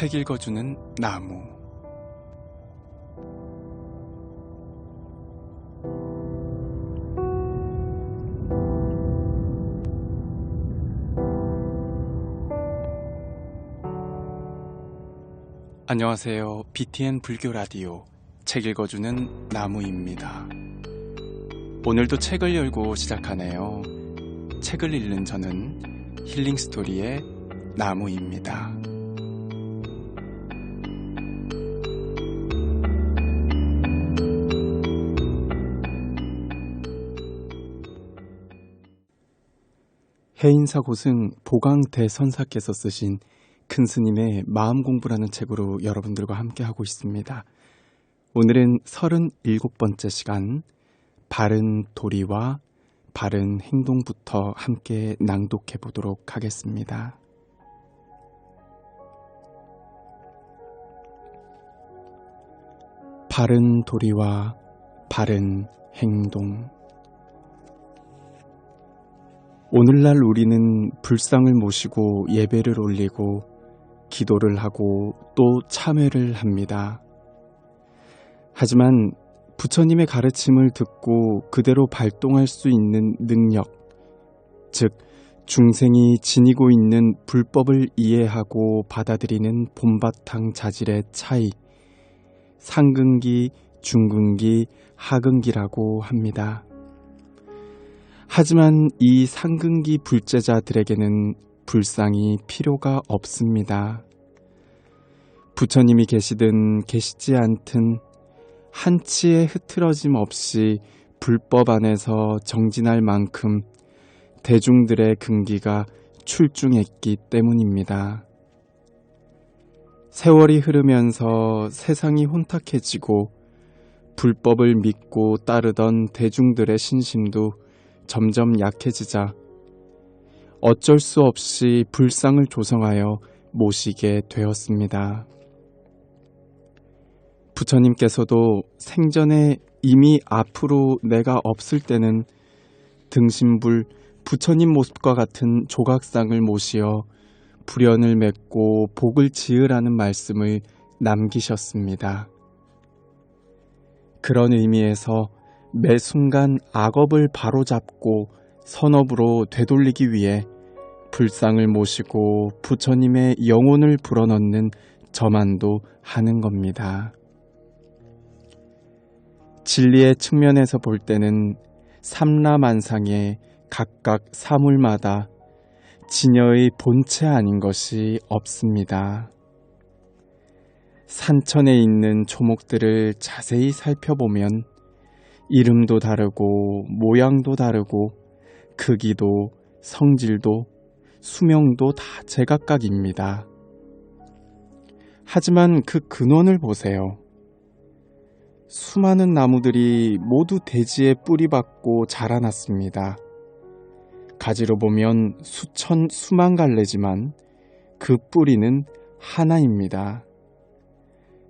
책 읽어주는 나무. 안녕하세요. BTN 불교 라디오 책 읽어주는 나무입니다. 오늘도 책을 열고 시작하네요. 책을 읽는 저는 힐링 스토리의 나무입니다. 해인사곳은 보강대선사께서 쓰신 큰 스님의 마음공부라는 책으로 여러분들과 함께 하고 있습니다. 오늘은 37번째 시간 바른 도리와 바른 행동부터 함께 낭독해 보도록 하겠습니다. 바른 도리와 바른 행동. 오늘날 우리는 불상을 모시고 예배를 올리고 기도를 하고 또 참회를 합니다. 하지만 부처님의 가르침을 듣고 그대로 발동할 수 있는 능력, 즉 중생이 지니고 있는 불법을 이해하고 받아들이는 본바탕 자질의 차이, 상근기, 중근기, 하근기라고 합니다. 하지만 이 상근기 불제자들에게는 불상이 필요가 없습니다. 부처님이 계시든 계시지 않든 한치의 흐트러짐 없이 불법 안에서 정진할 만큼 대중들의 근기가 출중했기 때문입니다. 세월이 흐르면서 세상이 혼탁해지고 불법을 믿고 따르던 대중들의 신심도 점점 약해지자 어쩔 수 없이 불상을 조성하여 모시게 되었습니다. 부처님께서도 생전에 이미 앞으로 내가 없을 때는 등신불 부처님 모습과 같은 조각상을 모시어 불연을 맺고 복을 지으라는 말씀을 남기셨습니다. 그런 의미에서 매 순간 악업을 바로잡고 선업으로 되돌리기 위해 불상을 모시고 부처님의 영혼을 불어넣는 저만도 하는 겁니다. 진리의 측면에서 볼 때는 삼라만상의 각각 사물마다 진여의 본체 아닌 것이 없습니다. 산천에 있는 조목들을 자세히 살펴보면 이름도 다르고 모양도 다르고 크기도 성질도 수명도 다 제각각입니다. 하지만 그 근원을 보세요. 수많은 나무들이 모두 대지에 뿌리 박고 자라났습니다. 가지로 보면 수천 수만 갈래지만 그 뿌리는 하나입니다.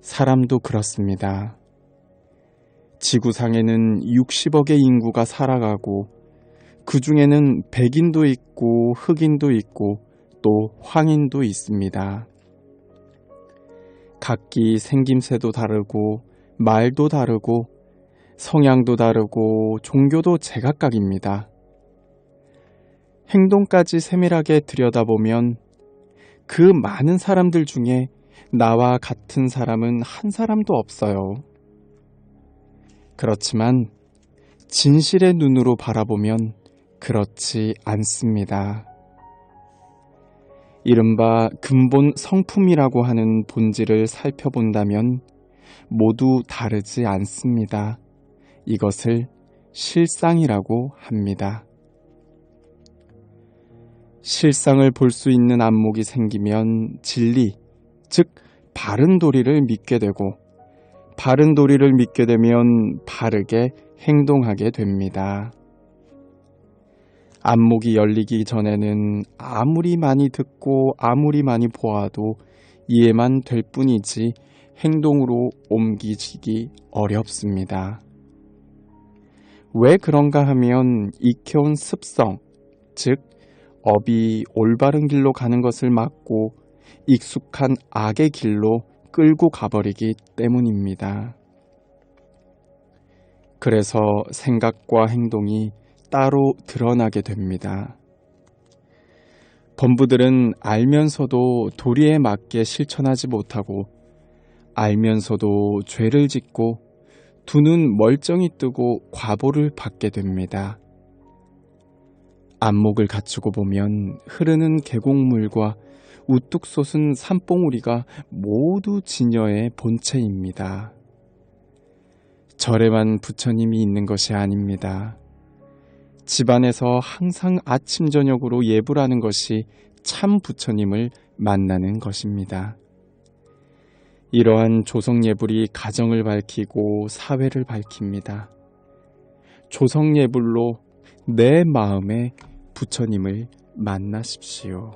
사람도 그렇습니다. 지구상에는 60억의 인구가 살아가고 그 중에는 백인도 있고 흑인도 있고 또 황인도 있습니다. 각기 생김새도 다르고 말도 다르고 성향도 다르고 종교도 제각각입니다. 행동까지 세밀하게 들여다보면 그 많은 사람들 중에 나와 같은 사람은 한 사람도 없어요. 그렇지만 진실의 눈으로 바라보면 그렇지 않습니다. 이른바 근본 성품이라고 하는 본질을 살펴본다면 모두 다르지 않습니다. 이것을 실상이라고 합니다. 실상을 볼 수 있는 안목이 생기면 진리, 즉 바른 도리를 믿게 되고 바른 도리를 믿게 되면 바르게 행동하게 됩니다. 안목이 열리기 전에는 아무리 많이 듣고 아무리 많이 보아도 이해만 될 뿐이지 행동으로 옮기기 어렵습니다. 왜 그런가 하면 익혀온 습성, 즉 업이 올바른 길로 가는 것을 막고 익숙한 악의 길로 끌고 가버리기 때문입니다. 그래서 생각과 행동이 따로 드러나게 됩니다. 범부들은 알면서도 도리에 맞게 실천하지 못하고 알면서도 죄를 짓고 두 눈 멀쩡히 뜨고 과보를 받게 됩니다. 안목을 갖추고 보면 흐르는 계곡물과 우뚝 솟은 산봉우리가 모두 진여의 본체입니다. 절에만 부처님이 있는 것이 아닙니다. 집안에서 항상 아침 저녁으로 예불하는 것이 참 부처님을 만나는 것입니다. 이러한 조성예불이 가정을 밝히고 사회를 밝힙니다. 조성예불로 내 마음에 부처님을 만나십시오.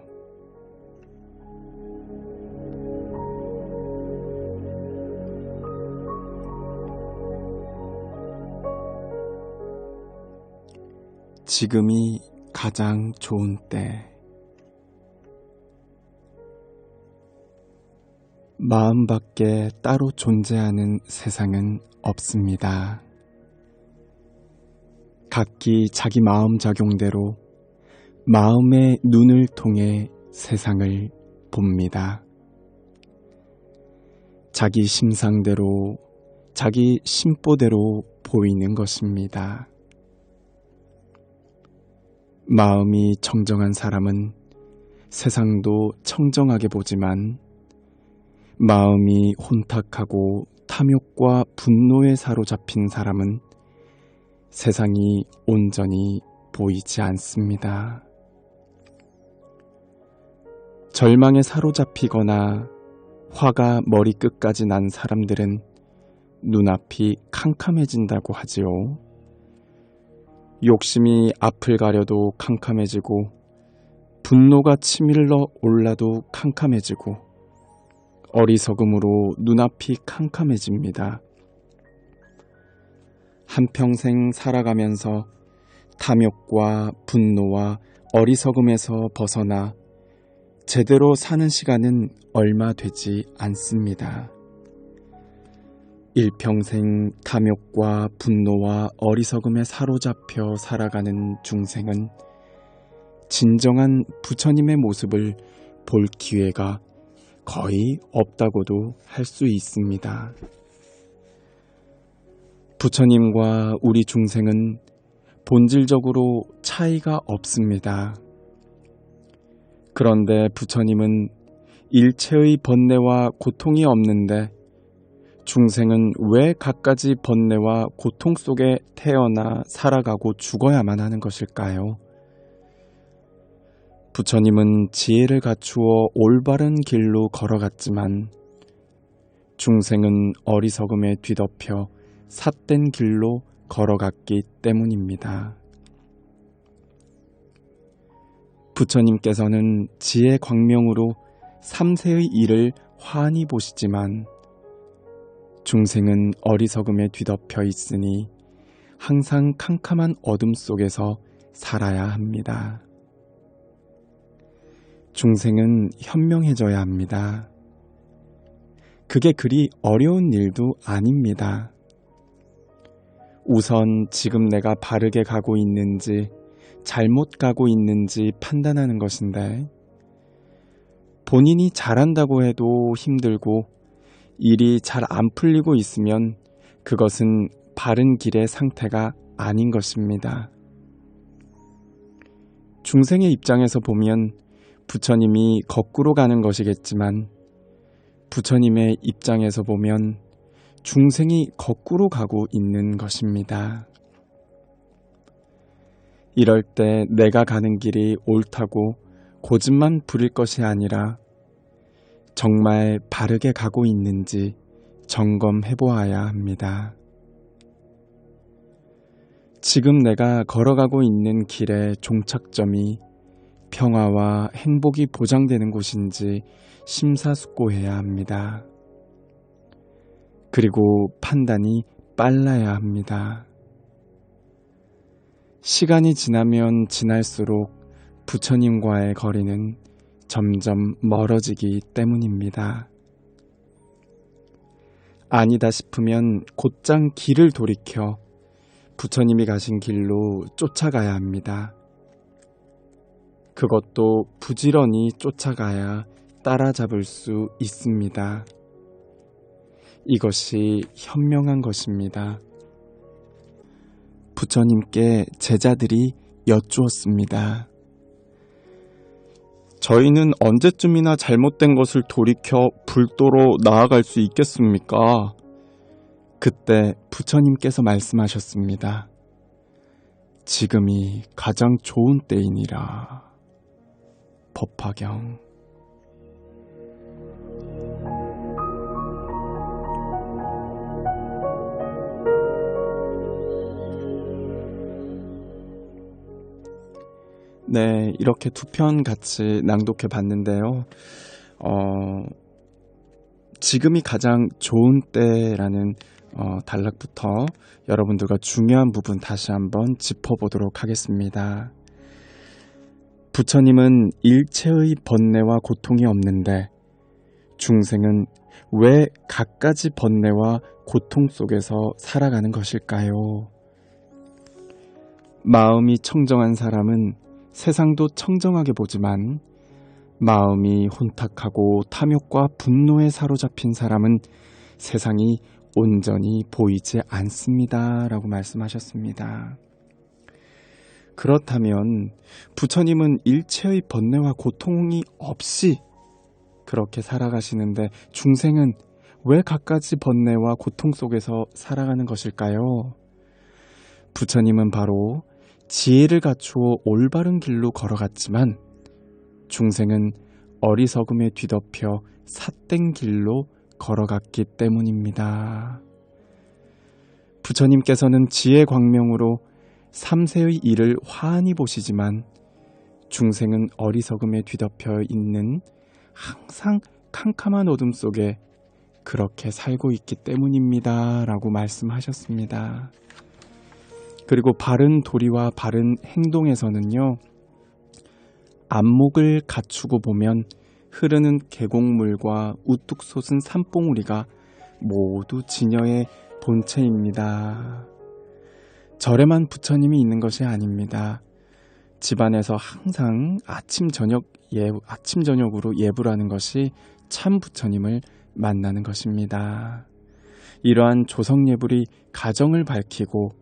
지금이 가장 좋은 때. 마음 밖에 따로 존재하는 세상은 없습니다. 각기 자기 마음 작용대로 마음의 눈을 통해 세상을 봅니다. 자기 심상대로, 자기 심보대로 보이는 것입니다. 마음이 청정한 사람은 세상도 청정하게 보지만 마음이 혼탁하고 탐욕과 분노에 사로잡힌 사람은 세상이 온전히 보이지 않습니다. 절망에 사로잡히거나 화가 머리끝까지 난 사람들은 눈앞이 캄캄해진다고 하지요. 욕심이 앞을 가려도 캄캄해지고 분노가 치밀러 올라도 캄캄해지고 어리석음으로 눈앞이 캄캄해집니다. 한평생 살아가면서 탐욕과 분노와 어리석음에서 벗어나 제대로 사는 시간은 얼마 되지 않습니다. 일평생 탐욕과 분노와 어리석음에 사로잡혀 살아가는 중생은 진정한 부처님의 모습을 볼 기회가 거의 없다고도 할 수 있습니다. 부처님과 우리 중생은 본질적으로 차이가 없습니다. 그런데 부처님은 일체의 번뇌와 고통이 없는데 중생은 왜 갖가지 번뇌와 고통 속에 태어나 살아가고 죽어야만 하는 것일까요? 부처님은 지혜를 갖추어 올바른 길로 걸어갔지만 중생은 어리석음에 뒤덮여 삿된 길로 걸어갔기 때문입니다. 부처님께서는 지혜 광명으로 삼세의 일을 환히 보시지만 중생은 어리석음에 뒤덮여 있으니 항상 캄캄한 어둠 속에서 살아야 합니다. 중생은 현명해져야 합니다. 그게 그리 어려운 일도 아닙니다. 우선 지금 내가 바르게 가고 있는지 잘못 가고 있는지 판단하는 것인데 본인이 잘한다고 해도 힘들고 일이 잘 안 풀리고 있으면 그것은 바른 길의 상태가 아닌 것입니다. 중생의 입장에서 보면 부처님이 거꾸로 가는 것이겠지만 부처님의 입장에서 보면 중생이 거꾸로 가고 있는 것입니다. 이럴 때 내가 가는 길이 옳다고 고집만 부릴 것이 아니라 정말 바르게 가고 있는지 점검해 보아야 합니다. 지금 내가 걸어가고 있는 길의 종착점이 평화와 행복이 보장되는 곳인지 심사숙고해야 합니다. 그리고 판단이 빨라야 합니다. 시간이 지나면 지날수록 부처님과의 거리는 점점 멀어지기 때문입니다. 아니다 싶으면 곧장 길을 돌이켜 부처님이 가신 길로 쫓아가야 합니다. 그것도 부지런히 쫓아가야 따라잡을 수 있습니다. 이것이 현명한 것입니다. 부처님께 제자들이 여쭈었습니다. 저희는 언제쯤이나 잘못된 것을 돌이켜 불도로 나아갈 수 있겠습니까? 그때 부처님께서 말씀하셨습니다. 지금이 가장 좋은 때이니라. 법화경. 네, 이렇게 두 편 같이 낭독해 봤는데요. 지금이 가장 좋은 때라는 단락부터 여러분들과 중요한 부분 다시 한번 짚어보도록 하겠습니다. 부처님은 일체의 번뇌와 고통이 없는데 중생은 왜 갖가지 번뇌와 고통 속에서 살아가는 것일까요? 마음이 청정한 사람은 세상도 청정하게 보지만 마음이 혼탁하고 탐욕과 분노에 사로잡힌 사람은 세상이 온전히 보이지 않습니다. 라고 말씀하셨습니다. 그렇다면 부처님은 일체의 번뇌와 고통이 없이 그렇게 살아가시는데 중생은 왜 갖가지 번뇌와 고통 속에서 살아가는 것일까요? 부처님은 바로 지혜를 갖추어 올바른 길로 걸어갔지만 중생은 어리석음에 뒤덮여 삿된 길로 걸어갔기 때문입니다. 부처님께서는 지혜 광명으로 3세의 일을 환히 보시지만 중생은 어리석음에 뒤덮여 있는 항상 캄캄한 어둠 속에 그렇게 살고 있기 때문입니다. 라고 말씀하셨습니다. 그리고 바른 도리와 바른 행동에서는요, 안목을 갖추고 보면 흐르는 계곡물과 우뚝 솟은 산봉우리가 모두 진여의 본체입니다. 절에만 부처님이 있는 것이 아닙니다. 집안에서 항상 아침 저녁으로 예불하는 것이 참 부처님을 만나는 것입니다. 이러한 조성예불이 가정을 밝히고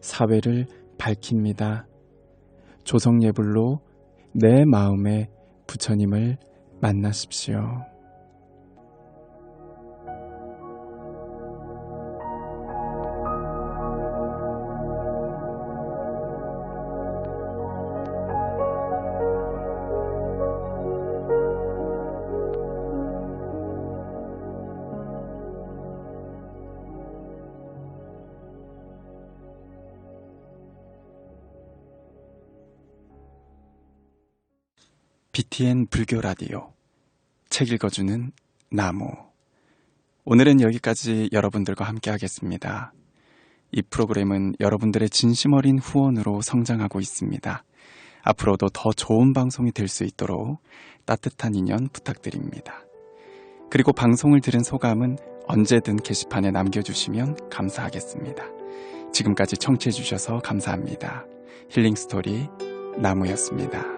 사회를 밝힙니다. 조성예불로 내 마음에 부처님을 만나십시오. BTN 불교 라디오 책 읽어주는 나무. 오늘은 여기까지 여러분들과 함께 하겠습니다. 이 프로그램은 여러분들의 진심 어린 후원으로 성장하고 있습니다. 앞으로도 더 좋은 방송이 될 수 있도록 따뜻한 인연 부탁드립니다. 그리고 방송을 들은 소감은 언제든 게시판에 남겨주시면 감사하겠습니다. 지금까지 청취해주셔서 감사합니다. 힐링스토리 나무였습니다.